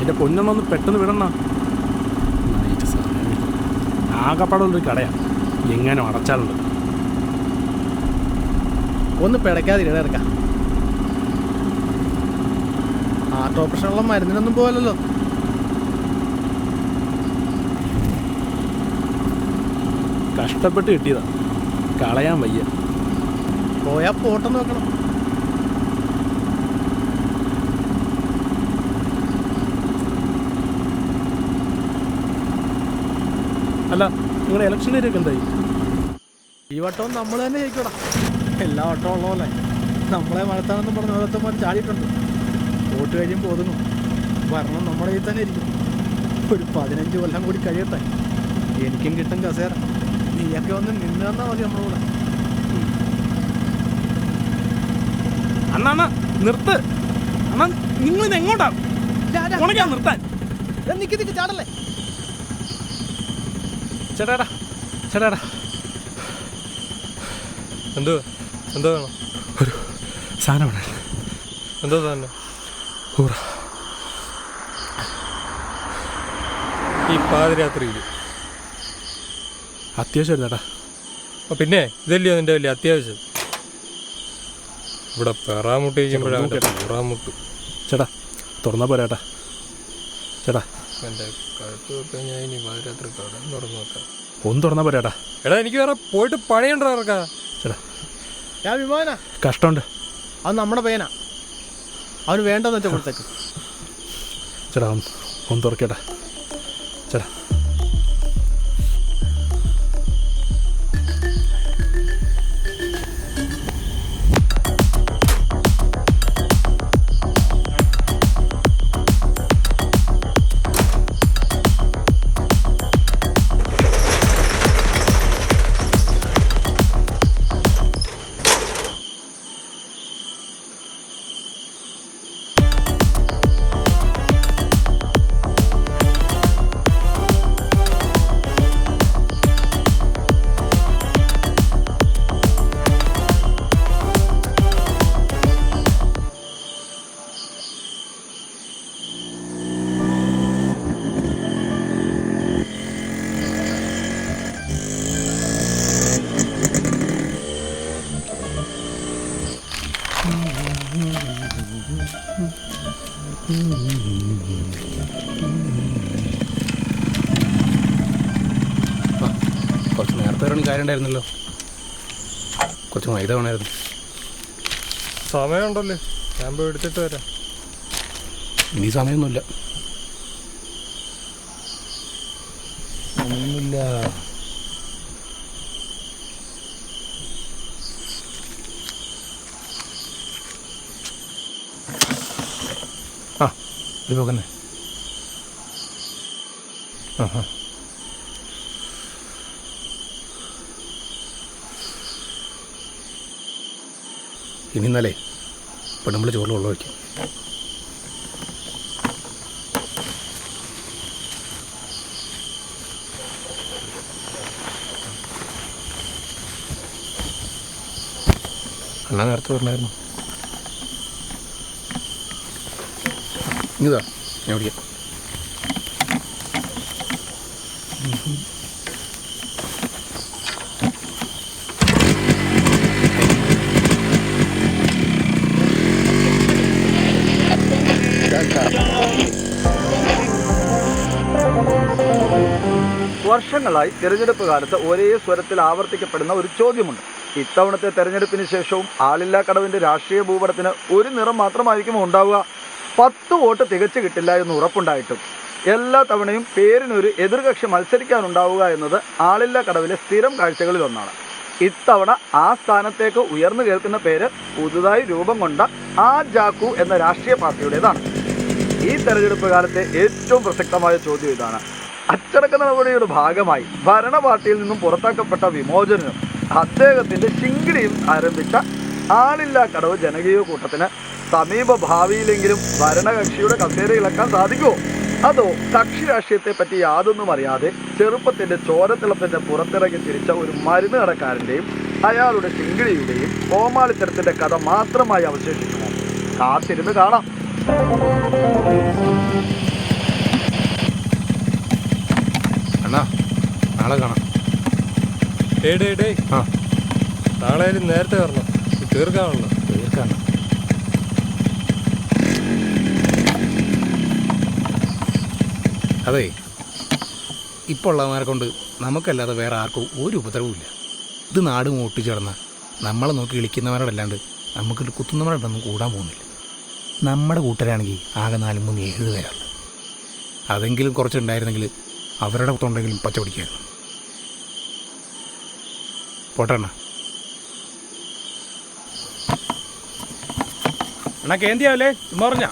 എൻ്റെ പൊന്നൊന്നൊന്ന് പെട്ടെന്ന് വിടണ. ആകപ്പാടുള്ളൊരു കടയാണ്, എങ്ങനെ അടച്ചാലുണ്ട്. ഒന്ന് പിടയ്ക്കാതിരിക്കണ ഇറക്കാം. ഹാർട്ട് ഓപ്പറേഷനുള്ള മരുന്നിനൊന്നും പോലല്ലോ. കഷ്ടപ്പെട്ട് കിട്ടിയതാ, കളയാൻ വയ്യ. പോയാ പോട്ടെന്ന് നോക്കണം. അല്ല, നിങ്ങളുടെ ഇലക്ഷൻ ഏരിയൊക്കെ എന്തായി? ഈ വട്ടവും നമ്മൾ തന്നെ ജയിക്കൂടാ. എല്ലാ വട്ടവും ഉള്ള പോലെ നമ്മളെ വളർത്താനെന്ന് പറഞ്ഞ ഓരോരുത്തന്മാർ ചാടിയിട്ടുണ്ട്. വോട്ട് കഴിയുമ്പോൾ ഒതുങ്ങും. ഭരണം നമ്മുടെ കയ്യിൽ തന്നെ ഇരിക്കും. ഒരു 15 കൊല്ലം കൂടി കഴിയട്ടെ, എനിക്കും കിട്ടും കസേര. നീയൊക്കെ ഒന്ന് നിന്ന് തന്നാൽ മതി നമ്മുടെ കൂടെ. അണ്ണാ നിർത്ത്. അണ്ണാ നിങ്ങളിത് എങ്ങോട്ടാ നിർത്താൻ? നിക്ക് ചാടല്ലേ. ചേട്ടാ ചേട്ടാ, എന്തോ വേണം? ഒരു സാധനം വേണം. എന്തോ സാധനം? ഈ പാതിരാത്രിയിൽ അത്യാവശ്യം ചേട്ടാ. പിന്നെ ഇതല്ലയോ നിന്റെ വലിയ അത്യാവശ്യം? ഇവിടെ പെറാമുട്ട് കഴിക്കുമ്പോഴാണ് പെറാമുട്ട്. ചേട്ടാ തുറന്നാ പോരാട്ടാ. ചേട്ടാ എൻ്റെ കഴുത്തൊക്കെ ഞാൻ ഇനി പാതിരാത്രി കടം തുറന്നു നോക്കാം. ഒന്ന് തുറന്നാ പോരാട്ടാ. എടാ എനിക്ക് വേറെ പോയിട്ട് പണിയുണ്ടോ ഇറക്കാ? ചേട്ടാ ഞാൻ വിമാന കഷ്ടമുണ്ട്. അത് നമ്മുടെ പയ്യനാ, അവന് വേണ്ടെന്ന് വെച്ചാൽ കൊടുത്തേക്ക്. ചേട്ടാ ഒന്ന് തുറക്കേട്ടാ. ചേട്ടാ കുറച്ച് നേരത്തെ വരണം കാര്യം ഉണ്ടായിരുന്നല്ലോ. കുറച്ച് മൈദ വേണമായിരുന്നു. സമയമുണ്ടല്ലോ, ഞാൻ പോയി എടുത്തിട്ട് വരാം. ഇനി സമയമൊന്നുമില്ല. ഒന്നുമില്ല. ആ ഇത് പോകന്നെ. ആ ഇനി ഇന്നലെ ഇപ്പം നമ്മൾ ചോറിൽ വെള്ളം വയ്ക്കും. അണ്ണാ നേരത്തെ പറഞ്ഞായിരുന്നു. ഇതാ ഞാൻ വിളിക്കാം. വർഷങ്ങളായി തെരഞ്ഞെടുപ്പ് കാലത്ത് ഒരേ സ്വരത്തിൽ ആവർത്തിക്കപ്പെടുന്ന ഒരു ചോദ്യമുണ്ട്. ഇത്തവണത്തെ തെരഞ്ഞെടുപ്പിന് ശേഷവും ആളില്ലാക്കടവിൻ്റെ രാഷ്ട്രീയ ഭൂപടത്തിന് ഒരു നിറം മാത്രമായിരിക്കും ഉണ്ടാവുക. 10 വോട്ട് തികച്ചു കിട്ടില്ല എന്ന് ഉറപ്പുണ്ടായിട്ടും എല്ലാ തവണയും പേരിനൊരു എതിർകക്ഷി മത്സരിക്കാനുണ്ടാവുക എന്നത് ആളില്ലാക്കടവിലെ സ്ഥിരം കാഴ്ചകളിലൊന്നാണ്. ഇത്തവണ ആ സ്ഥാനത്തേക്ക് ഉയർന്നു കേൾക്കുന്ന പേര് പുതുതായി രൂപം കൊണ്ട ആ ജാക്കു എന്ന രാഷ്ട്രീയ പാർട്ടിയുടേതാണ്. ഈ തെരഞ്ഞെടുപ്പ് കാലത്തെ ഏറ്റവും പ്രസക്തമായ ചോദ്യം ഇതാണ്. അച്ചടക്ക നടപടിയുടെ ഭാഗമായി ഭരണ പാർട്ടിയിൽ നിന്നും പുറത്താക്കപ്പെട്ട വിമോചനനും അദ്ദേഹത്തിൻ്റെ ശിങ്കിടിയും ആരംഭിച്ച ആളില്ലാക്കടവ് ജനകീയ കൂട്ടത്തിന് സമീപ ഭാവിയിലെങ്കിലും ഭരണകക്ഷിയുടെ കസേര ഇളക്കാൻ സാധിക്കുമോ? അതോ കക്ഷി രാഷ്ട്രീയത്തെ പറ്റി യാതൊന്നും അറിയാതെ ചെറുപ്പത്തിൻ്റെ ചോരത്തിളപ്പിൻ്റെ പുറത്തിറങ്ങി തിരിച്ച ഒരു മരുന്ന് കടക്കാരൻ്റെയും അയാളുടെ ശിങ്കിടിയുടെയും കോമാളിത്തരത്തിൻ്റെ കഥ മാത്രമായി അവശേഷിക്കുമോ? കാത്തിരുന്ന് കാണാം. നാളെ കാണാം. ഡേ ആ നാളെ നേരത്തെ വരണം, തീർക്കാണല്ലോ. തീർക്കാണ്. അതെ, ഇപ്പോൾ ഉള്ളവന്മാരെ കൊണ്ട് നമുക്കല്ലാതെ വേറെ ആർക്കും ഒരു ഉപദ്രവമില്ല. ഇത് നാട് ഓട്ടിച്ചു കിടന്നാൽ നമ്മളെ നോക്കി ഇളിക്കുന്നവരോടല്ലാണ്ട് നമുക്കൊരു കുത്തുന്നവരോടൊന്നും കൂടാൻ പോകുന്നില്ല. നമ്മുടെ കൂട്ടരാണെങ്കിൽ ആകെ 4, 3, 7 പേരാണ്. അതെങ്കിലും കുറച്ചുണ്ടായിരുന്നെങ്കിൽ അവരുടെ തൊണ്ടെങ്കിലും പച്ച പിടിക്കായിരുന്നു. പോട്ടെണ്ണ. എന്നാ കേന്ദ്രാവില്ലേ ചുമ്മാ പറഞ്ഞ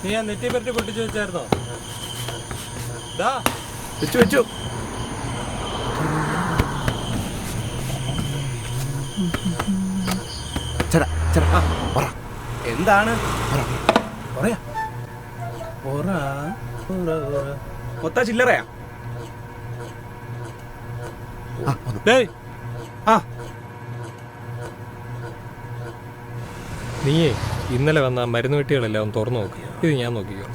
നീ ആ നെറ്റി പറ്റി പൊട്ടിച്ചു വെച്ചായിരുന്നോ? വെച്ചു എന്താണ് മൊത്ത ചില്ലറയാ? ഡേയ് ആ നീയേ ഇന്നലെ വന്ന ആ മരുന്ന് വെട്ടികളെല്ലാം തുറന്നു നോക്കി. ഇത് ഞാൻ നോക്കിക്കോ.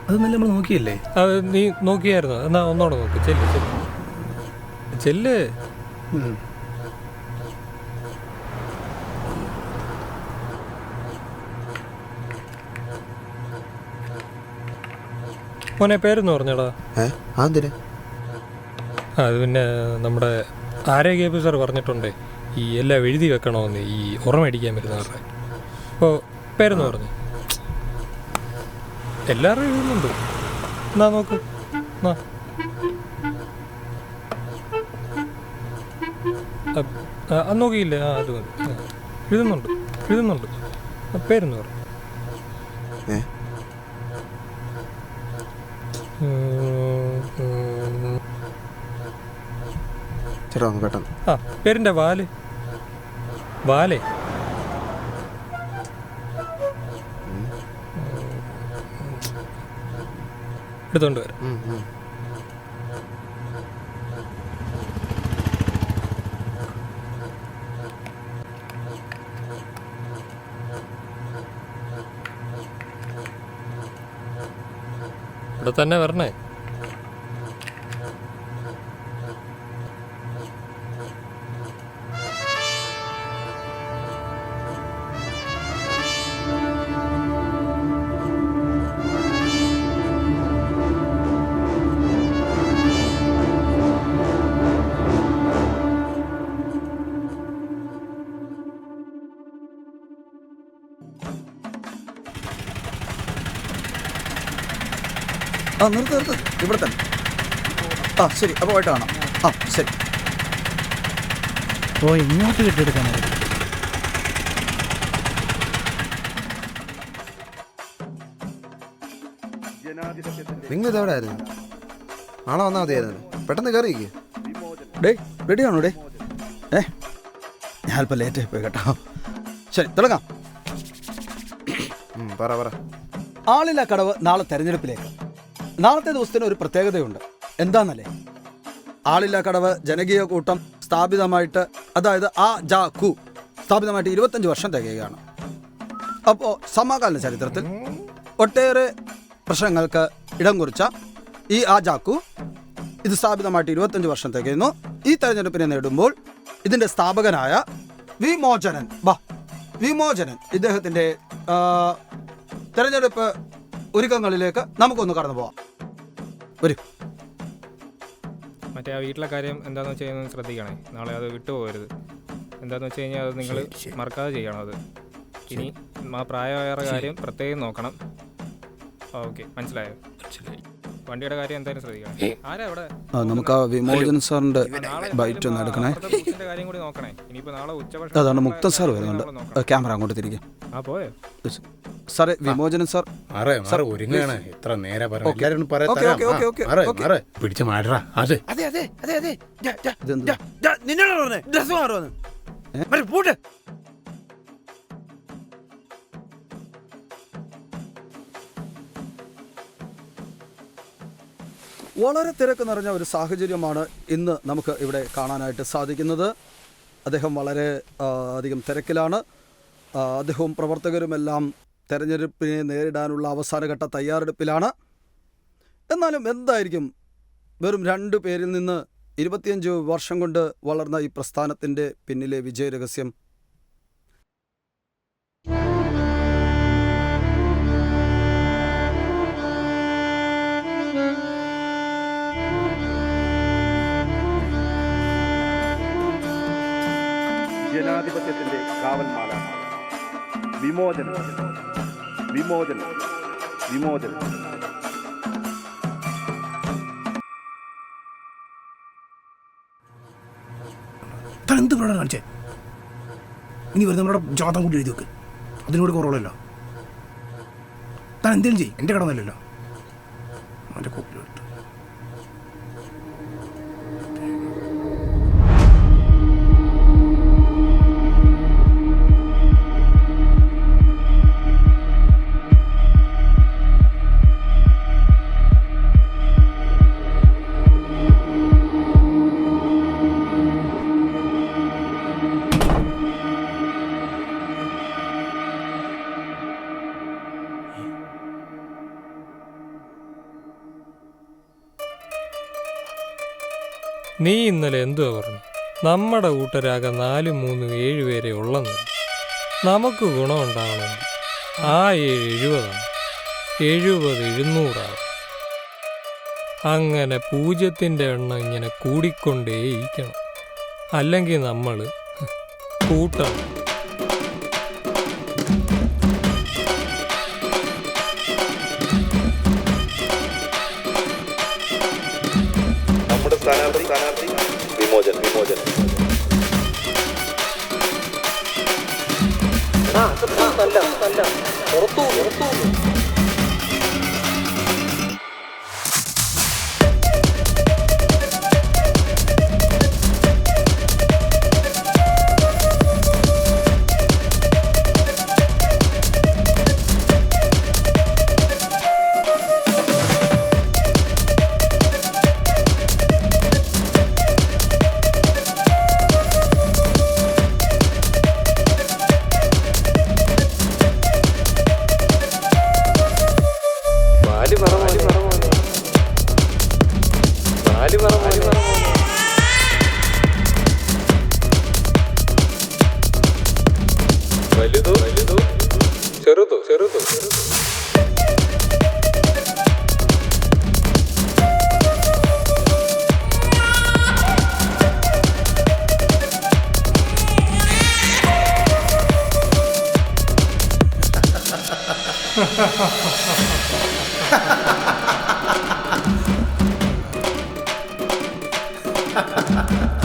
അതൊന്നല്ല നമ്മൾ നോക്കിയല്ലേ? അത് നീ നോക്കിയായിരുന്നോ? എന്നാ ഒന്നോടെ നോക്ക്. ചെല്ല്. മോനെ പേരെന്ന് പറഞ്ഞടാ. അത് പിന്നെ നമ്മുടെ ആരോഗ്യ ഓഫീസർ പറഞ്ഞിട്ടുണ്ടേ ഈ എല്ലാം എഴുതി വെക്കണമെന്ന്, ഈ ഉറമടിക്കാൻ വരുന്നവരുടെ. അപ്പോൾ പേരെന്ന് പറഞ്ഞു. എല്ലാവരും എഴുതുന്നുണ്ട്. എന്നാ നോക്ക്. അത് നോക്കിയില്ലേ? അത് മതി. എഴുതുന്നുണ്ട്. പേരെന്ന് പറഞ്ഞു. പേരിൻ്റെ വാലേ എടുത്തോണ്ട് വരാം. ഇവിടെ തന്നെ വരണേ. നിർത്ത് ഇവിടെ തന്നെ. ശരി, അപ്പോൾ പോയിട്ട് കാണാം. ശരി. ഇങ്ങോട്ട് കെട്ടിയെടുക്കാനായിരുന്നു. നിങ്ങൾ ഇതെവിടെ ആയിരുന്നു? നാളെ വന്നാൽ മതിയായിരുന്നു. പെട്ടെന്ന് കയറിയിരിക്കുക. റെഡിയാണോ? ഞാനിപ്പോൾ ലേറ്റായി പോയി കേട്ടോ. ശരി, തുടങ്ങാം. പറ. ആളില്ല കടവ് നാളെ തെരഞ്ഞെടുപ്പിലേക്ക്. നാളത്തെ ദിവസത്തിന് ഒരു പ്രത്യേകതയുണ്ട്. എന്താന്നല്ലേ? ആളില്ല കടവ് ജനകീയ കൂട്ടം സ്ഥാപിതമായിട്ട്, അതായത് സ്ഥാപിതമായിട്ട് 25 വർഷം തികയുകയാണ്. അപ്പോൾ സമകാലീന ചരിത്രത്തിൽ ഒട്ടേറെ പ്രശ്നങ്ങൾക്ക് ഇടം കുറിച്ച ഈ ഇത് സ്ഥാപിതമായിട്ട് 25 വർഷം തികയുന്നു. ഈ തെരഞ്ഞെടുപ്പിനെ നേടുമ്പോൾ ഇതിൻ്റെ സ്ഥാപകനായ വിമോചനൻ ഇദ്ദേഹത്തിൻ്റെ തെരഞ്ഞെടുപ്പ് ഒരുക്കങ്ങളിലേക്ക് നമുക്കൊന്ന് കടന്നു പോവാം. മറ്റേ ആ വീട്ടിലെ കാര്യം എന്താണെന്ന് വെച്ച് കഴിഞ്ഞാൽ ശ്രദ്ധിക്കണേ. നാളെ അത് വിട്ടുപോകരുത്. എന്താണെന്ന് വെച്ച് കഴിഞ്ഞാൽ അത് നിങ്ങൾ മറക്കാതെ ചെയ്യണം. അത് ഇനി ആ പ്രായമായവരുടെ കാര്യം പ്രത്യേകം നോക്കണം. ഓക്കെ, മനസ്സിലായി. വണ്ടിയുടെ കാര്യം എന്തായാലും ശ്രദ്ധിക്കണം. ആരാ ഇവിടെ? നമുക്ക് ആ വിമോചൻ സാറിന്റെ ബൈറ്റ് ഒന്ന് എടുക്കണേ. കാര്യം കൂടി നോക്കണേ. ഇനിയിപ്പോ നാളെ ഉച്ചഭക്ഷണം. അതാണ് മുക്തൻ സാർ വരുന്നുണ്ട്. ക്യാമറ അങ്ങോട്ട് തിരികെ. പോയോ സാറേ? വിമോചനൻ സാർ ഒരുങ്ങാണ്. എത്ര നേരെ പിടിച്ച മാറ്റാ. വളരെ തിരക്ക് നിറഞ്ഞ ഒരു സാഹചര്യമാണ് ഇന്ന് നമുക്ക് ഇവിടെ കാണാനായിട്ട് സാധിക്കുന്നത്. അദ്ദേഹം വളരെ അധികം തിരക്കിലാണ്. അദ്ദേഹവും പ്രവർത്തകരുമെല്ലാം തെരഞ്ഞെടുപ്പിനെ നേരിടാനുള്ള അവസാനഘട്ട തയ്യാറെടുപ്പിലാണ്. എന്നാലും എന്തായിരിക്കും വെറും 2 പേരിൽ നിന്ന് 25 വർഷം കൊണ്ട് വളർന്ന ഈ പ്രസ്ഥാനത്തിൻ്റെ പിന്നിലെ വിജയരഹസ്യം? ജനാധിപത്യത്തിന്റെ കാവൽമാല. വിമോചനം, വിമോചനം, വിമോചനം. താൻ എന്ത് പ്രണാണ് കാണിച്ചേ? ഇനി വെറുതെ നമ്മുടെ ജാതം കൂടി എഴുതി വെക്ക്. അതിനോട് കുറവുള്ളല്ലോ. താൻ എന്തെങ്കിലും ചെയ്യും, എൻ്റെ കടന്നല്ലോ. അവൻ്റെ കോപ്പിലോട്ട് നീ ഇന്നലെ എന്തുവാ പറഞ്ഞു? നമ്മുടെ കൂട്ടരാകെ 4, 3, 7 പേരെ ഉള്ളെന്ന്. നമുക്ക് ഗുണമുണ്ടാകണമെങ്കിൽ ആ 7 70 700 അങ്ങനെ 0ൻ്റെ എണ്ണം ഇങ്ങനെ കൂടിക്കൊണ്ടേയിരിക്കണം. അല്ലെങ്കിൽ നമ്മൾ കൂട്ടണം. സ്ഥാനാർത്ഥി വിമോചനം, വിമോചനം. വലുതോ ചെറുതോ ha ha ha